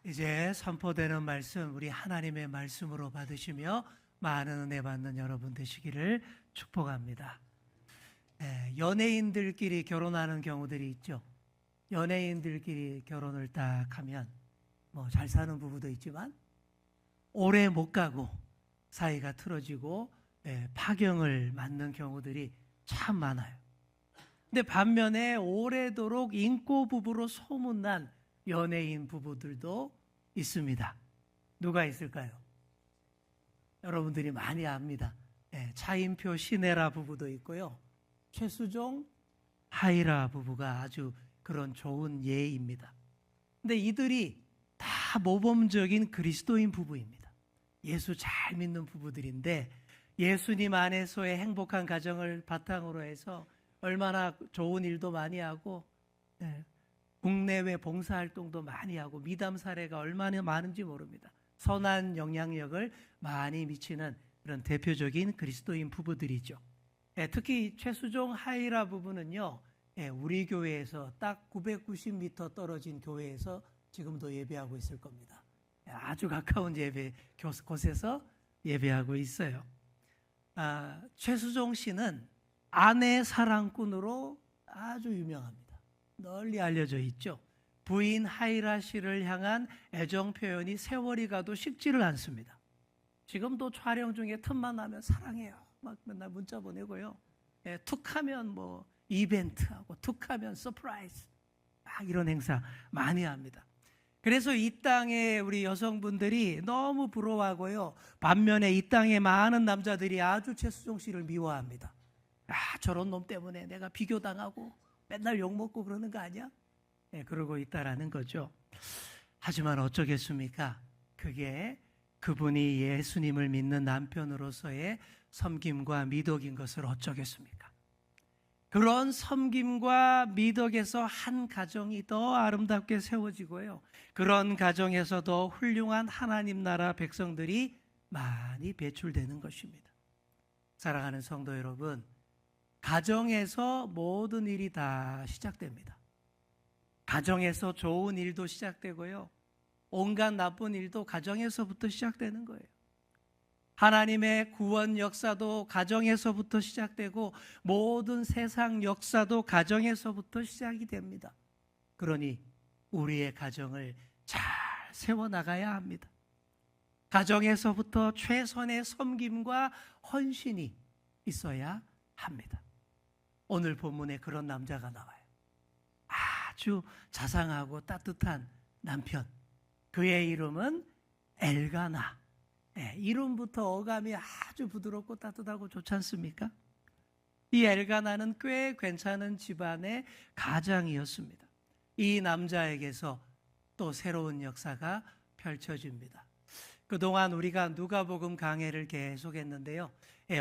이제 선포되는 말씀 우리 하나님의 말씀으로 받으시며 많은 은혜 받는 여러분 되시기를 축복합니다. 연예인들끼리 결혼하는 경우들이 있죠. 연예인들끼리 결혼을 딱 하면 잘 사는 부부도 있지만 오래 못 가고 사이가 틀어지고 파경을 맞는 경우들이 참 많아요. 근데 반면에 오래도록 인고 부부로 소문난 연예인 부부들도 있습니다. 누가 있을까요? 여러분들이 많이 압니다. 차인표 신혜라 부부도 있고요. 최수종 하이라 부부가 아주 그런 좋은 예입니다. 근데 이들이 다 모범적인 그리스도인 부부입니다. 예수 잘 믿는 부부들인데 예수님 안에서의 행복한 가정을 바탕으로 해서 얼마나 좋은 일도 많이 하고 국내외 봉사활동도 많이 하고 미담 사례가 얼마나 많은지 모릅니다. 선한 영향력을 많이 미치는 그런 대표적인 그리스도인 부부들이죠. 특히 최수종 하이라 부부는요, 우리 교회에서 딱 990m 떨어진 교회에서 지금도 예배하고 있을 겁니다. 아주 가까운 곳에서 예배하고 있어요. 최수종 씨는 아내 사랑꾼으로 아주 유명합니다. 널리 알려져 있죠. 부인 하이라 씨를 향한 애정 표현이 세월이 가도 식지를 않습니다. 지금도 촬영 중에 틈만 나면 사랑해요 막 맨날 문자 보내고요. 툭하면 이벤트하고 툭하면 서프라이즈 막 이런 행사 많이 합니다. 그래서 이 땅에 우리 여성분들이 너무 부러워하고요. 반면에 이 땅에 많은 남자들이 아주 최수종 씨를 미워합니다. 저런 놈 때문에 내가 비교당하고 맨날 욕먹고 그러는 거 아니야? 그러고 있다라는 거죠. 하지만 어쩌겠습니까? 그게 그분이 예수님을 믿는 남편으로서의 섬김과 미덕인 것을 어쩌겠습니까? 그런 섬김과 미덕에서 한 가정이 더 아름답게 세워지고요. 그런 가정에서 더 훌륭한 하나님 나라 백성들이 많이 배출되는 것입니다. 사랑하는 성도 여러분, 가정에서 모든 일이 다 시작됩니다. 가정에서 좋은 일도 시작되고요. 온갖 나쁜 일도 가정에서부터 시작되는 거예요. 하나님의 구원 역사도 가정에서부터 시작되고 모든 세상 역사도 가정에서부터 시작이 됩니다. 그러니 우리의 가정을 잘 세워나가야 합니다. 가정에서부터 최선의 섬김과 헌신이 있어야 합니다. 오늘 본문에 그런 남자가 나와요. 아주 자상하고 따뜻한 남편. 그의 이름은 엘가나. 이름부터 어감이 아주 부드럽고 따뜻하고 좋지 않습니까? 이 엘가나는 꽤 괜찮은 집안의 가장이었습니다. 이 남자에게서 또 새로운 역사가 펼쳐집니다. 그동안 우리가 누가복음 강해를 계속했는데요.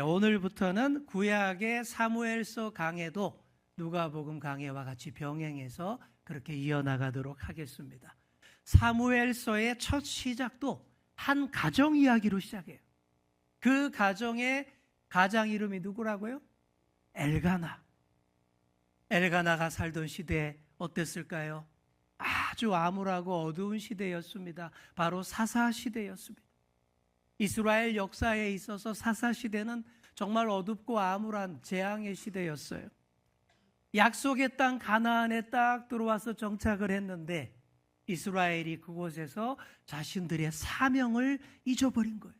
오늘부터는 구약의 사무엘서 강해도 누가복음 강해와 같이 병행해서 그렇게 이어나가도록 하겠습니다. 사무엘서의 첫 시작도 한 가정 이야기로 시작해요. 그 가정의 가장 이름이 누구라고요? 엘가나. 엘가나가 살던 시대 어땠을까요? 아주 암울하고 어두운 시대였습니다. 바로 사사 시대였습니다. 이스라엘 역사에 있어서 사사 시대는 정말 어둡고 암울한 재앙의 시대였어요. 약속의 땅 가나안에 딱 들어와서 정착을 했는데 이스라엘이 그곳에서 자신들의 사명을 잊어버린 거예요.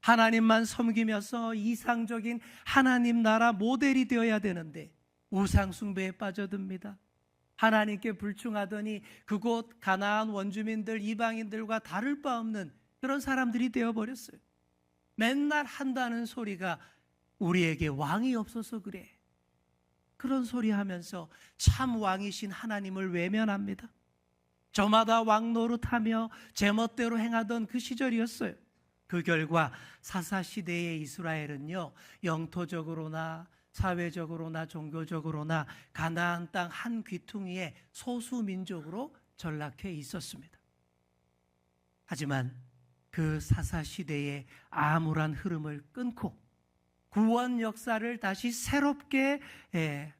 하나님만 섬기면서 이상적인 하나님 나라 모델이 되어야 되는데 우상 숭배에 빠져듭니다. 하나님께 불충하더니 그곳 가나안 원주민들 이방인들과 다를 바 없는 그런 사람들이 되어버렸어요. 맨날 한다는 소리가 우리에게 왕이 없어서 그래. 그런 소리 하면서 참 왕이신 하나님을 외면합니다. 저마다 왕 노릇하며 제멋대로 행하던 그 시절이었어요. 그 결과 사사시대의 이스라엘은요, 영토적으로나 사회적으로나 종교적으로나 가나안 땅 한 귀퉁이의 소수민족으로 전락해 있었습니다. 하지만 그 사사시대의 암울한 흐름을 끊고 구원 역사를 다시 새롭게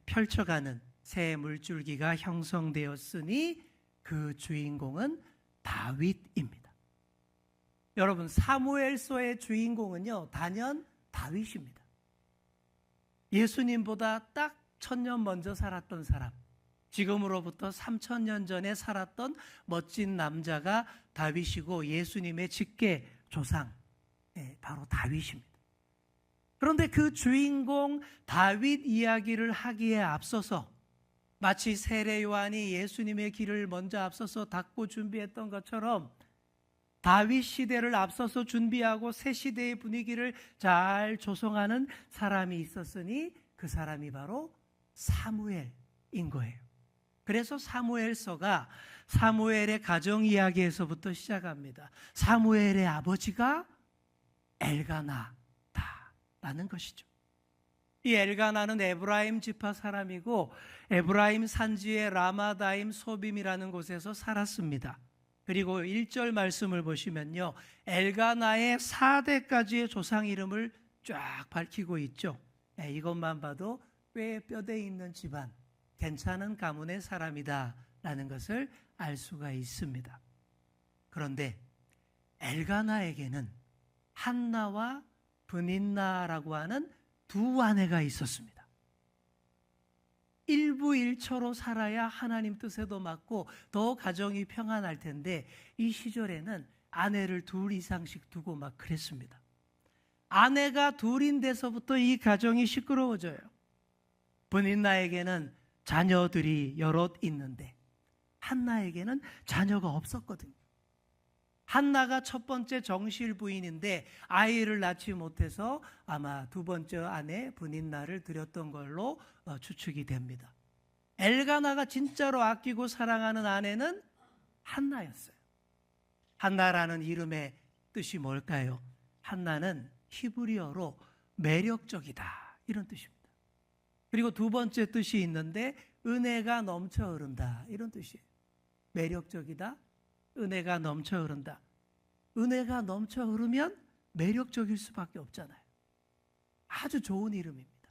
펼쳐가는 새 물줄기가 형성되었으니 그 주인공은 다윗입니다. 여러분, 사무엘서의 주인공은요, 단연 다윗입니다. 예수님보다 딱 1000년 먼저 살았던 사람, 지금으로부터 3000년 전에 살았던 멋진 남자가 다윗이고 예수님의 직계 조상, 바로 다윗입니다. 그런데 그 주인공 다윗 이야기를 하기에 앞서서 마치 세례 요한이 예수님의 길을 먼저 앞서서 닦고 준비했던 것처럼 다윗 시대를 앞서서 준비하고 새 시대의 분위기를 잘 조성하는 사람이 있었으니 그 사람이 바로 사무엘인 거예요. 그래서 사무엘서가 사무엘의 가정 이야기에서부터 시작합니다. 사무엘의 아버지가 엘가나다라는 것이죠. 이 엘가나는 에브라임 지파 사람이고 에브라임 산지의 라마다임 소빔이라는 곳에서 살았습니다. 그리고 1절 말씀을 보시면요, 엘가나의 4대까지의 조상 이름을 쫙 밝히고 있죠. 이것만 봐도 꽤 뼈대 있는 집안, 괜찮은 가문의 사람이다 라는 것을 알 수가 있습니다. 그런데 엘가나에게는 한나와 브닌나라고 하는 두 아내가 있었습니다. 일부일처로 살아야 하나님 뜻에도 맞고 더 가정이 평안할 텐데 이 시절에는 아내를 둘 이상씩 두고 막 그랬습니다. 아내가 둘인데서부터 이 가정이 시끄러워져요. 브닌나에게는 자녀들이 여럿 있는데 한나에게는 자녀가 없었거든요. 한나가 첫 번째 정실 부인인데 아이를 낳지 못해서 아마 두 번째 아내 브닌나를 들였던 걸로 추측이 됩니다. 엘가나가 진짜로 아끼고 사랑하는 아내는 한나였어요. 한나라는 이름의 뜻이 뭘까요? 한나는 히브리어로 매력적이다 이런 뜻입니다. 그리고 두 번째 뜻이 있는데 은혜가 넘쳐 흐른다 이런 뜻이에요. 매력적이다, 은혜가 넘쳐 흐른다. 은혜가 넘쳐 흐르면 매력적일 수밖에 없잖아요. 아주 좋은 이름입니다.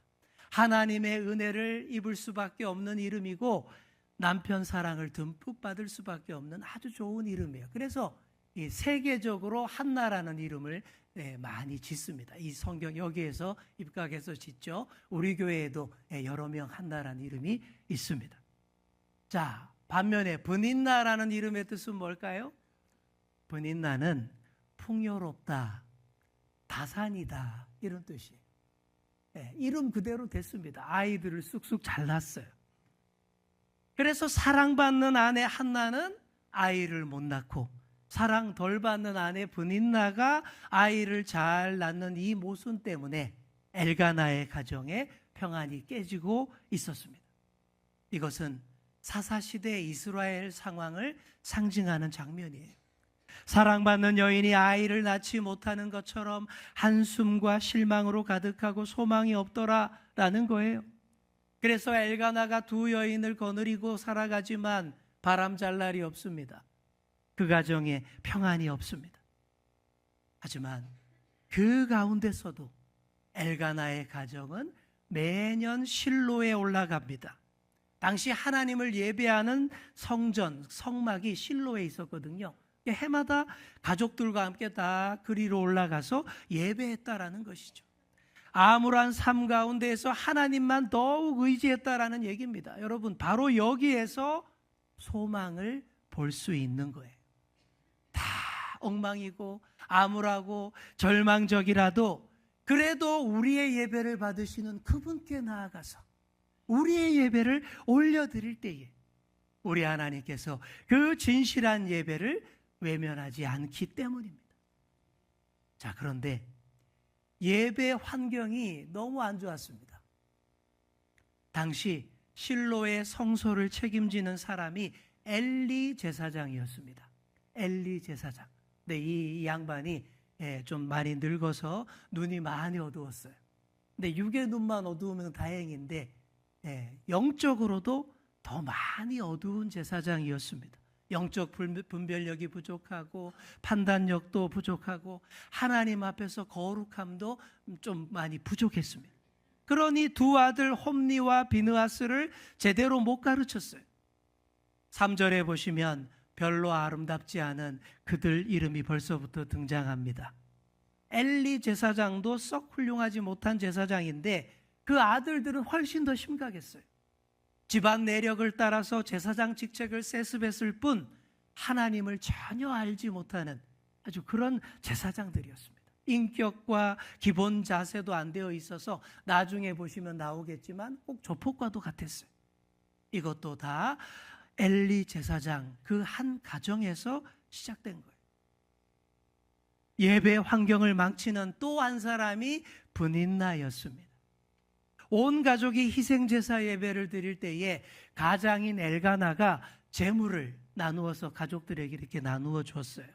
하나님의 은혜를 입을 수밖에 없는 이름이고 남편 사랑을 듬뿍 받을 수밖에 없는 아주 좋은 이름이에요. 그래서 이 세계적으로 한나라는 이름을 많이 짓습니다. 이 성경 여기에서 입각해서 짓죠. 우리 교회에도 여러 명 한나라는 이름이 있습니다. 자, 반면에 브닌나라는 이름의 뜻은 뭘까요? 브닌나는 풍요롭다, 다산이다 이런 뜻이에요. 이름 그대로 됐습니다. 아이들을 쑥쑥 잘 낳았어요. 그래서 사랑받는 아내 한나는 아이를 못 낳고 사랑 덜 받는 아내 브닌나가 아이를 잘 낳는 이 모순 때문에 엘가나의 가정에 평안이 깨지고 있었습니다. 이것은 사사시대 이스라엘 상황을 상징하는 장면이에요. 사랑받는 여인이 아이를 낳지 못하는 것처럼 한숨과 실망으로 가득하고 소망이 없더라라는 거예요. 그래서 엘가나가 두 여인을 거느리고 살아가지만 바람잘 날이 없습니다. 그 가정에 평안이 없습니다. 하지만 그 가운데서도 엘가나의 가정은 매년 실로에 올라갑니다. 당시 하나님을 예배하는 성전, 성막이 실로에 있었거든요. 해마다 가족들과 함께 다 그리로 올라가서 예배했다라는 것이죠. 암울한 삶 가운데에서 하나님만 더욱 의지했다라는 얘기입니다. 여러분, 바로 여기에서 소망을 볼 수 있는 거예요. 다 엉망이고 암울하고 절망적이라도 그래도 우리의 예배를 받으시는 그분께 나아가서 우리의 예배를 올려드릴 때에 우리 하나님께서 그 진실한 예배를 외면하지 않기 때문입니다. 자, 그런데 예배 환경이 너무 안 좋았습니다. 당시 실로의 성소를 책임지는 사람이 엘리 제사장이었습니다. 엘리 제사장. 근데 이 양반이 좀 많이 늙어서 눈이 많이 어두웠어요. 근데 육의 눈만 어두우면 다행인데 영적으로도 더 많이 어두운 제사장이었습니다. 영적 분별력이 부족하고 판단력도 부족하고 하나님 앞에서 거룩함도 좀 많이 부족했습니다. 그러니 두 아들 홈니와 비느하스를 제대로 못 가르쳤어요. 3절에 보시면 별로 아름답지 않은 그들 이름이 벌써부터 등장합니다. 엘리 제사장도 썩 훌륭하지 못한 제사장인데 그 아들들은 훨씬 더 심각했어요. 집안 내력을 따라서 제사장 직책을 세습했을 뿐 하나님을 전혀 알지 못하는 아주 그런 제사장들이었습니다. 인격과 기본 자세도 안 되어 있어서 나중에 보시면 나오겠지만 꼭 조폭과도 같았어요. 이것도 다 엘리 제사장 그 한 가정에서 시작된 거예요. 예배 환경을 망치는 또 한 사람이 브닌나였습니다. 온 가족이 희생제사 예배를 드릴 때에 가장인 엘가나가 제물을 나누어서 가족들에게 이렇게 나누어 줬어요.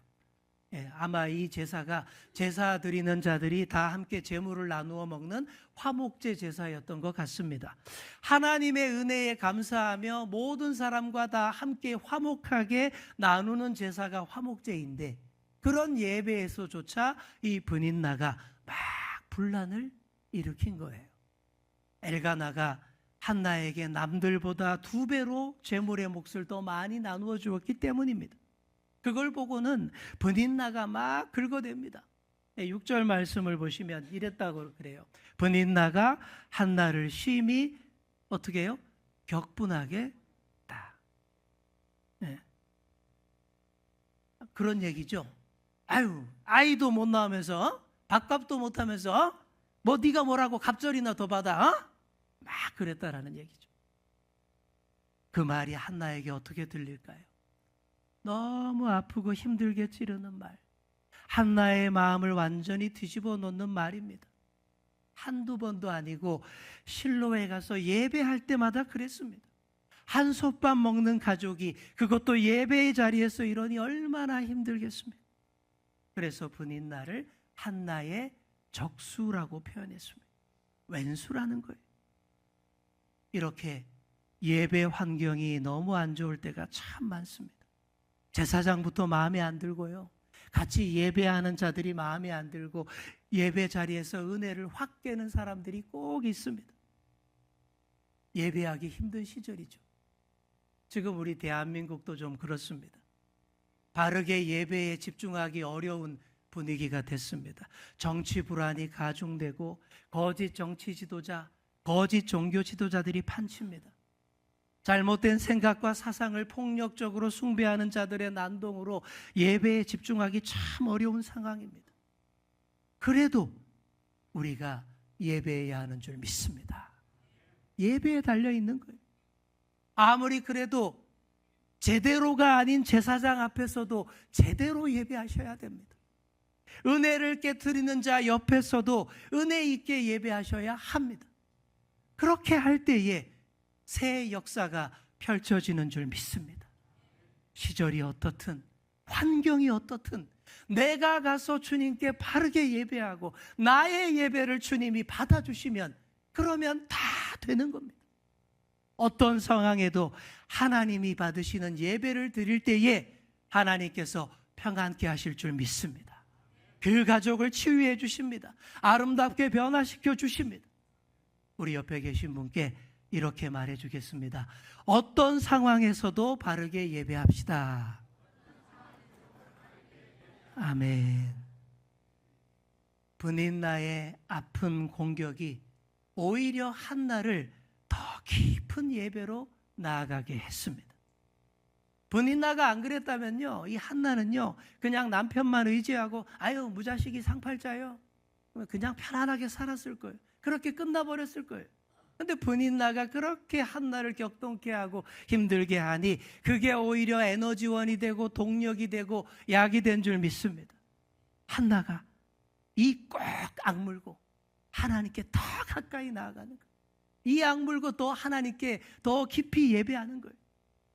아마 이 제사가 제사 드리는 자들이 다 함께 제물을 나누어 먹는 화목제 제사였던 것 같습니다. 하나님의 은혜에 감사하며 모든 사람과 다 함께 화목하게 나누는 제사가 화목제인데 그런 예배에서조차 이 브닌나가 막 분란을 일으킨 거예요. 엘가나가 한나에게 남들보다 2배로 제물의 몫을 더 많이 나누어 주었기 때문입니다. 그걸 보고는 브닌나가 막 긁어댑니다. 6절 말씀을 보시면 이랬다고 그래요. 브닌나가 한나를 심히 어떻게 해요? 격분하게 했다. 네. 그런 얘기죠. 아유, 아이도 못 낳으면서 밥값도 못 하면서 뭐 네가 뭐라고 갑절이나 더 받아? 막 그랬다라는 얘기죠. 그 말이 한나에게 어떻게 들릴까요? 너무 아프고 힘들게 찌르는 말, 한나의 마음을 완전히 뒤집어 놓는 말입니다. 한두 번도 아니고 실로에 가서 예배할 때마다 그랬습니다. 한솥밥 먹는 가족이 그것도 예배의 자리에서 이러니 얼마나 힘들겠습니까? 그래서 브닌나를 한나의 적수라고 표현했습니다. 왼수라는 거예요. 이렇게 예배 환경이 너무 안 좋을 때가 참 많습니다. 제사장부터 마음에 안 들고요. 같이 예배하는 자들이 마음에 안 들고 예배 자리에서 은혜를 확 깨는 사람들이 꼭 있습니다. 예배하기 힘든 시절이죠. 지금 우리 대한민국도 좀 그렇습니다. 바르게 예배에 집중하기 어려운 분위기가 됐습니다. 정치 불안이 가중되고 거짓 정치 지도자, 거짓 종교 지도자들이 판칩니다. 잘못된 생각과 사상을 폭력적으로 숭배하는 자들의 난동으로 예배에 집중하기 참 어려운 상황입니다. 그래도 우리가 예배해야 하는 줄 믿습니다. 예배에 달려있는 거예요. 아무리 그래도 제대로가 아닌 제사장 앞에서도 제대로 예배하셔야 됩니다. 은혜를 깨트리는 자 옆에서도 은혜 있게 예배하셔야 합니다. 그렇게 할 때에 새 역사가 펼쳐지는 줄 믿습니다. 시절이 어떻든 환경이 어떻든 내가 가서 주님께 바르게 예배하고 나의 예배를 주님이 받아주시면 그러면 다 되는 겁니다. 어떤 상황에도 하나님이 받으시는 예배를 드릴 때에 하나님께서 평안케 하실 줄 믿습니다. 그 가족을 치유해 주십니다. 아름답게 변화시켜 주십니다. 우리 옆에 계신 분께 이렇게 말해 주겠습니다. 어떤 상황에서도 바르게 예배합시다. 아멘. 브닌나의 아픈 공격이 오히려 한나를 더 깊은 예배로 나아가게 했습니다. 브닌나가 안 그랬다면요, 이 한나는요 그냥 남편만 의지하고 아유 무자식이 상팔자요 그냥 편안하게 살았을 거예요. 그렇게 끝나버렸을 거예요. 근데 브닌나가 그렇게 한나를 격동케 하고 힘들게 하니 그게 오히려 에너지원이 되고 동력이 되고 약이 된 줄 믿습니다. 한나가 이 꼭 악물고 하나님께 더 가까이 나아가는 거예요. 이 악물고 또 하나님께 더 깊이 예배하는 거예요.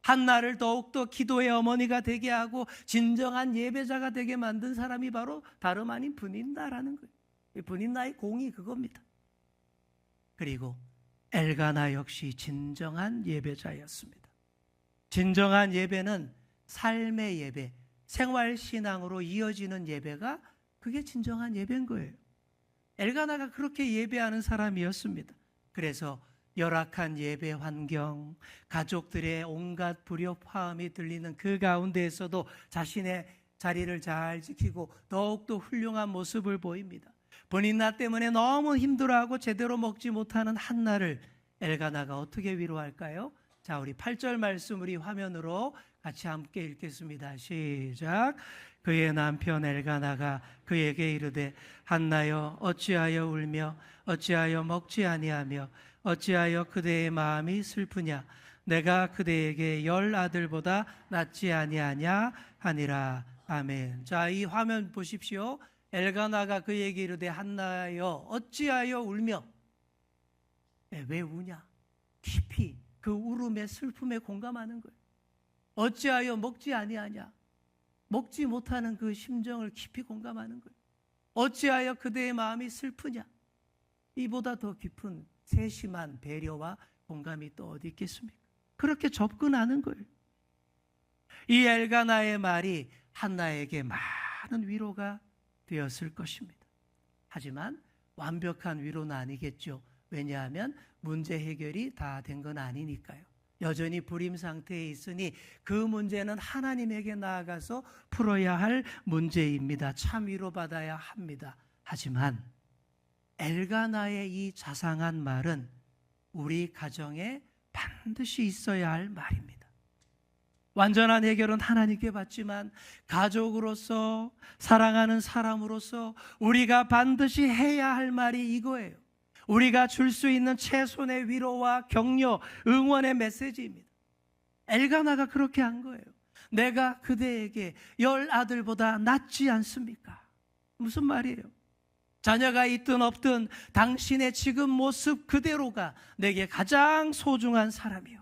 한나를 더욱더 기도의 어머니가 되게 하고 진정한 예배자가 되게 만든 사람이 바로 다름 아닌 브닌나라는 거예요. 브닌나의 공이 그겁니다. 그리고 엘가나 역시 진정한 예배자였습니다. 진정한 예배는 삶의 예배, 생활신앙으로 이어지는 예배가 그게 진정한 예배인 거예요. 엘가나가 그렇게 예배하는 사람이었습니다. 그래서 열악한 예배 환경, 가족들의 온갖 불협화음이 들리는 그 가운데에서도 자신의 자리를 잘 지키고 더욱더 훌륭한 모습을 보입니다. 본인 나 때문에 너무 힘들어하고 제대로 먹지 못하는 한나를 엘가나가 어떻게 위로할까요? 자, 우리 8절 말씀 우리 화면으로 같이 함께 읽겠습니다. 시작. 그의 남편 엘가나가 그에게 이르되 한나여 어찌하여 울며 어찌하여 먹지 아니하며 어찌하여 그대의 마음이 슬프냐 내가 그대에게 10 아들보다 낫지 아니하냐 하니라. 아멘. 자, 이 화면 보십시오. 엘가나가 그에게 이르되 한나여 어찌하여 울며, 왜 우냐? 깊이 그 울음의 슬픔에 공감하는 거예요. 어찌하여 먹지 아니하냐? 먹지 못하는 그 심정을 깊이 공감하는 거예요. 어찌하여 그대의 마음이 슬프냐? 이보다 더 깊은 세심한 배려와 공감이 또 어디 있겠습니까? 그렇게 접근하는 거예요. 이 엘가나의 말이 한나에게 많은 위로가 되었을 것입니다. 하지만 완벽한 위로는 아니겠죠. 왜냐하면 문제 해결이 다 된 건 아니니까요. 여전히 불임 상태에 있으니 그 문제는 하나님에게 나아가서 풀어야 할 문제입니다. 참 위로받아야 합니다. 하지만 엘가나의 이 자상한 말은 우리 가정에 반드시 있어야 할 말입니다. 완전한 해결은 하나님께 받지만 가족으로서 사랑하는 사람으로서 우리가 반드시 해야 할 말이 이거예요. 우리가 줄 수 있는 최선의 위로와 격려, 응원의 메시지입니다. 엘가나가 그렇게 한 거예요. 내가 그대에게 10 아들보다 낫지 않습니까? 무슨 말이에요? 자녀가 있든 없든 당신의 지금 모습 그대로가 내게 가장 소중한 사람이요.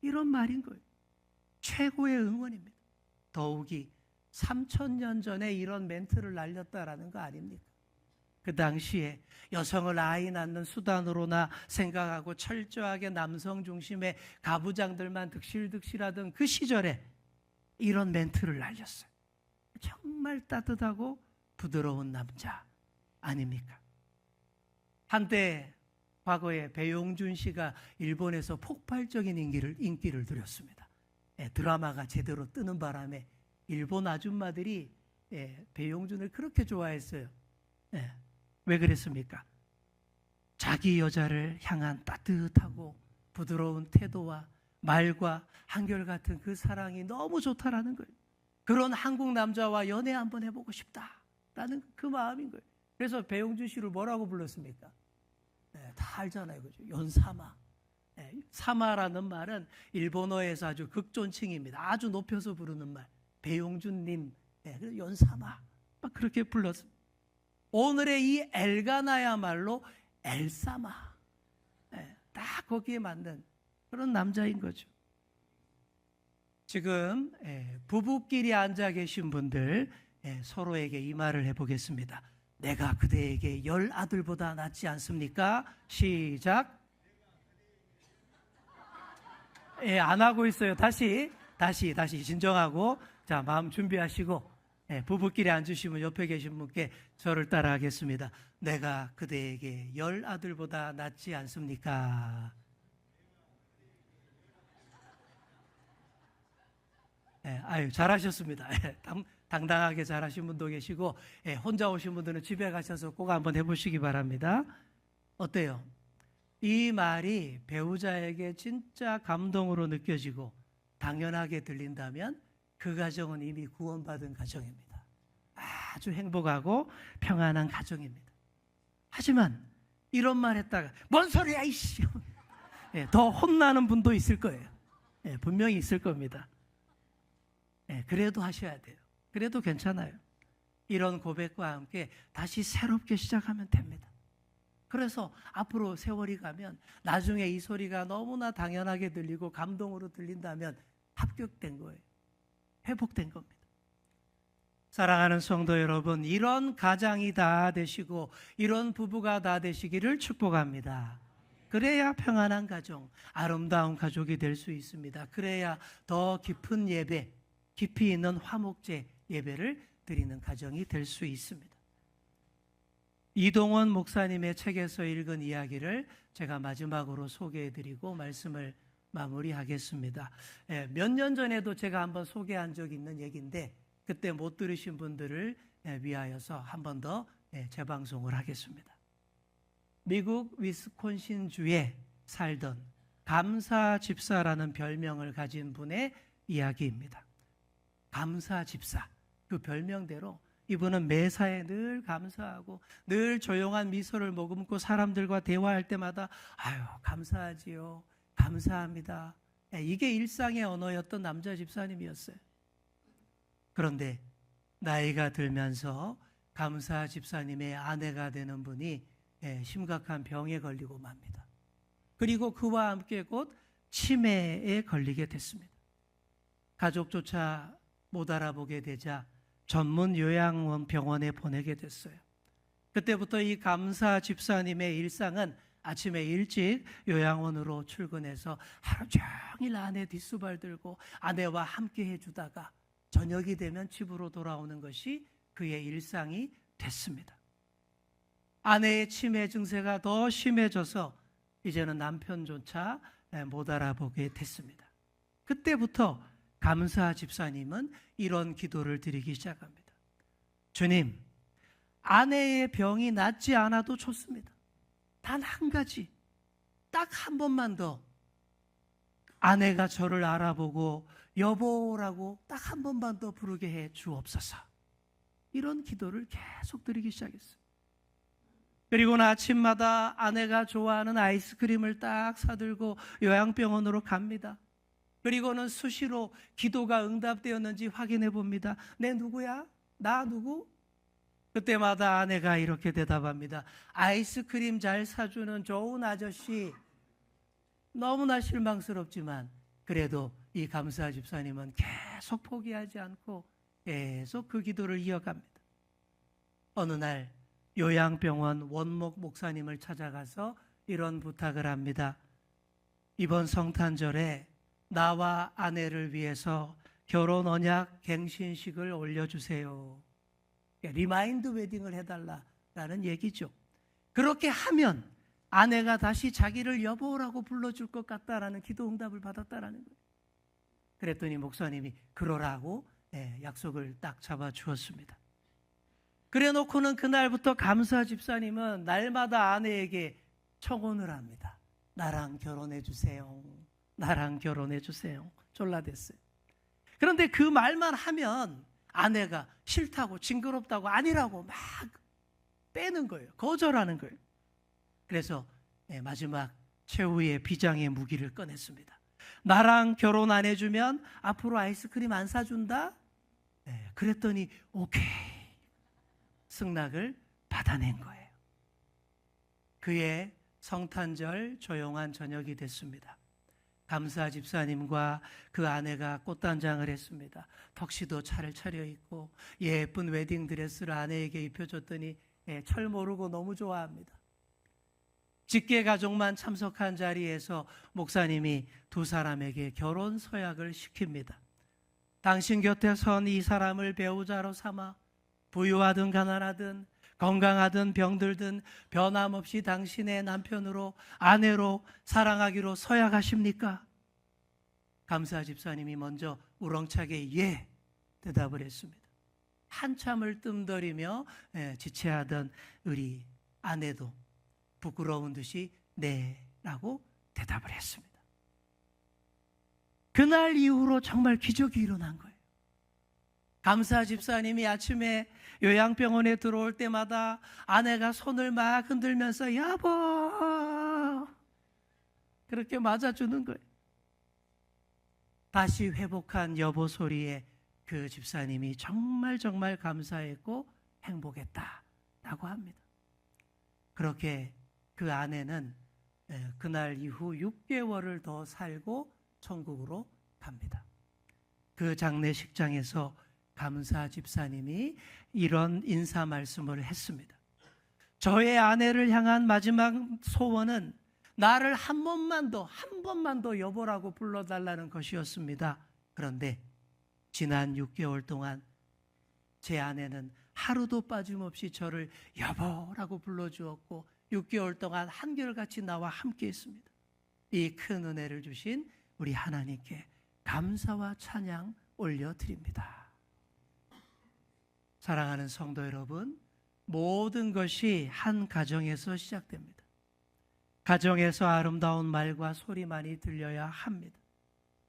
이런 말인 거예요. 최고의 응원입니다. 더욱이 3000년 전에 이런 멘트를 날렸다라는 거 아닙니까? 그 당시에 여성을 아이 낳는 수단으로나 생각하고 철저하게 남성 중심의 가부장들만 득실득실하던 그 시절에 이런 멘트를 날렸어요. 정말 따뜻하고 부드러운 남자 아닙니까? 한때 과거에 배용준 씨가 일본에서 폭발적인 인기를 누렸습니다. 드라마가 제대로 뜨는 바람에 일본 아줌마들이 배용준을 그렇게 좋아했어요. 왜 그랬습니까? 자기 여자를 향한 따뜻하고 부드러운 태도와 말과 한결같은 그 사랑이 너무 좋다라는 거예요. 그런 한국 남자와 연애 한번 해보고 싶다라는 그 마음인 거예요. 그래서 배용준 씨를 뭐라고 불렀습니까? 다 알잖아요. 그죠? 연사마. 사마라는 말은 일본어에서 아주 극존칭입니다. 아주 높여서 부르는 말. 배용준님, 그래서 연사마. 막 그렇게 불렀습니다. 오늘의 이 엘가나야말로 엘사마. 딱 거기에 맞는 그런 남자인 거죠. 지금 부부끼리 앉아 계신 분들 서로에게 이 말을 해보겠습니다. 내가 그대에게 10 아들보다 낫지 않습니까? 시작. 안 하고 있어요. 다시 진정하고 자 마음 준비하시고 부부끼리 앉으시면 옆에 계신 분께 저를 따라하겠습니다. 내가 그대에게 10 아들보다 낫지 않습니까? 아유 잘하셨습니다. 당당하게 잘하신 분도 계시고 혼자 오신 분들은 집에 가셔서 꼭 한번 해보시기 바랍니다. 어때요? 이 말이 배우자에게 진짜 감동으로 느껴지고 당연하게 들린다면 그 가정은 이미 구원받은 가정입니다. 아주 행복하고 평안한 가정입니다. 하지만 이런 말 했다가 뭔 소리야 이씨 더 혼나는 분도 있을 거예요. 분명히 있을 겁니다. 그래도 하셔야 돼요. 그래도 괜찮아요. 이런 고백과 함께 다시 새롭게 시작하면 됩니다. 그래서 앞으로 세월이 가면 나중에 이 소리가 너무나 당연하게 들리고 감동으로 들린다면 합격된 거예요. 회복된 겁니다. 사랑하는 성도 여러분, 이런 가장이 다 되시고 이런 부부가 다 되시기를 축복합니다. 그래야 평안한 가정, 아름다운 가족이 될 수 있습니다. 그래야 더 깊은 예배, 깊이 있는 화목제 예배를 드리는 가정이 될 수 있습니다. 이동원 목사님의 책에서 읽은 이야기를 제가 마지막으로 소개해드리고 말씀을 마무리하겠습니다. 몇 년 전에도 제가 한번 소개한 적이 있는 얘기인데 그때 못 들으신 분들을 위하여서 한 번 더 재방송을 하겠습니다. 미국 위스콘신주에 살던 감사 집사라는 별명을 가진 분의 이야기입니다. 감사 집사, 그 별명대로 이분은 매사에 늘 감사하고 늘 조용한 미소를 머금고 사람들과 대화할 때마다 아유 감사하지요, 감사합니다. 이게 일상의 언어였던 남자 집사님이었어요. 그런데 나이가 들면서 감사 집사님의 아내가 되는 분이 심각한 병에 걸리고 맙니다. 그리고 그와 함께 곧 치매에 걸리게 됐습니다. 가족조차 못 알아보게 되자 전문 요양원 병원에 보내게 됐어요. 그때부터 이 감사 집사님의 일상은 아침에 일찍 요양원으로 출근해서 하루 종일 아내 뒷수발 들고 아내와 함께 해주다가 저녁이 되면 집으로 돌아오는 것이 그의 일상이 됐습니다. 아내의 치매 증세가 더 심해져서 이제는 남편조차 못 알아보게 됐습니다. 그때부터 감사 집사님은 이런 기도를 드리기 시작합니다. 주님, 아내의 병이 낫지 않아도 좋습니다. 단 한 가지, 딱 한 번만 더 아내가 저를 알아보고 여보라고 딱 한 번만 더 부르게 해 주옵소서. 이런 기도를 계속 드리기 시작했어요. 그리고는 아침마다 아내가 좋아하는 아이스크림을 딱 사들고 요양병원으로 갑니다. 그리고는 수시로 기도가 응답되었는지 확인해 봅니다. 내 누구야? 나 누구? 그때마다 아내가 이렇게 대답합니다. 아이스크림 잘 사주는 좋은 아저씨. 너무나 실망스럽지만 그래도 이 감사 집사님은 계속 포기하지 않고 계속 그 기도를 이어갑니다. 어느 날 요양병원 원목 목사님을 찾아가서 이런 부탁을 합니다. 이번 성탄절에 나와 아내를 위해서 결혼 언약 갱신식을 올려주세요. 리마인드 웨딩을 해달라라는 얘기죠. 그렇게 하면 아내가 다시 자기를 여보라고 불러줄 것 같다라는 기도 응답을 받았다라는 거예요. 그랬더니 목사님이 그러라고 약속을 딱 잡아 주었습니다. 그래 놓고는 그날부터 감사 집사님은 날마다 아내에게 청혼을 합니다. 나랑 결혼해 주세요. 나랑 결혼해 주세요. 졸라댔어요. 그런데 그 말만 하면 아내가 싫다고 징그럽다고 아니라고 막 빼는 거예요. 거절하는 거예요. 그래서 마지막 최후의 비장의 무기를 꺼냈습니다. 나랑 결혼 안 해주면 앞으로 아이스크림 안 사준다? 그랬더니 오케이. 승낙을 받아낸 거예요. 그의 성탄절 조용한 저녁이 됐습니다. 감사 집사님과 그 아내가 꽃단장을 했습니다. 턱시도 차를 차려입고 예쁜 웨딩드레스를 아내에게 입혀줬더니 철 모르고 너무 좋아합니다. 직계 가족만 참석한 자리에서 목사님이 두 사람에게 결혼 서약을 시킵니다. 당신 곁에 선 이 사람을 배우자로 삼아 부유하든 가난하든 건강하든 병들든 변함없이 당신의 남편으로 아내로 사랑하기로 서약하십니까? 감사 집사님이 먼저 우렁차게 예 대답을 했습니다. 한참을 뜸들이며 지체하던 우리 아내도 부끄러운 듯이 네라고 대답을 했습니다. 그날 이후로 정말 기적이 일어난 거예요. 감사 집사님이 아침에 요양병원에 들어올 때마다 아내가 손을 막 흔들면서 여보 그렇게 맞아주는 거예요. 다시 회복한 여보 소리에 그 집사님이 정말 감사했고 행복했다라고 합니다. 그렇게 그 아내는 그날 이후 6개월을 더 살고 천국으로 갑니다. 그 장례식장에서 감사 집사님이 이런 인사 말씀을 했습니다. 저의 아내를 향한 마지막 소원은 나를 한 번만 더 여보라고 불러달라는 것이었습니다. 그런데 지난 6개월 동안 제 아내는 하루도 빠짐없이 저를 여보라고 불러주었고 6개월 동안 한결같이 나와 함께했습니다. 이 큰 은혜를 주신 우리 하나님께 감사와 찬양 올려드립니다. 사랑하는 성도 여러분, 모든 것이 한 가정에서 시작됩니다. 가정에서 아름다운 말과 소리만이 들려야 합니다.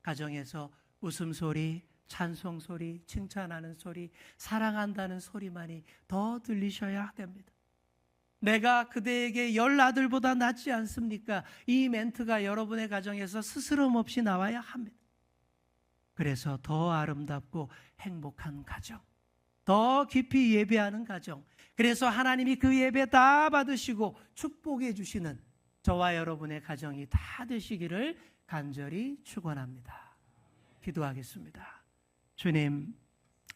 가정에서 웃음소리, 찬송소리, 칭찬하는 소리, 사랑한다는 소리만이 더 들리셔야 됩니다. 내가 그대에게 10아들보다 낫지 않습니까? 이 멘트가 여러분의 가정에서 스스럼 없이 나와야 합니다. 그래서 더 아름답고 행복한 가정, 더 깊이 예배하는 가정, 그래서 하나님이 그 예배 다 받으시고 축복해 주시는 저와 여러분의 가정이 다 되시기를 간절히 축원합니다. 기도하겠습니다. 주님,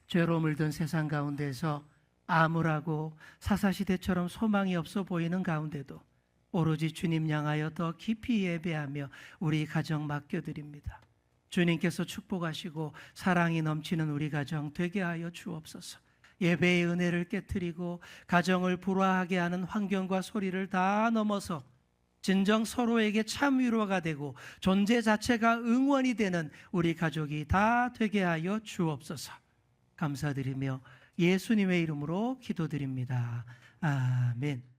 죄로 물든 세상 가운데서 암울하고 사사시대처럼 소망이 없어 보이는 가운데도 오로지 주님 향하여 더 깊이 예배하며 우리 가정 맡겨드립니다. 주님께서 축복하시고 사랑이 넘치는 우리 가정 되게 하여 주옵소서. 예배의 은혜를 깨트리고 가정을 불화하게 하는 환경과 소리를 다 넘어서 진정 서로에게 참 위로가 되고 존재 자체가 응원이 되는 우리 가족이 다 되게 하여 주옵소서. 감사드리며 예수님의 이름으로 기도드립니다. 아멘.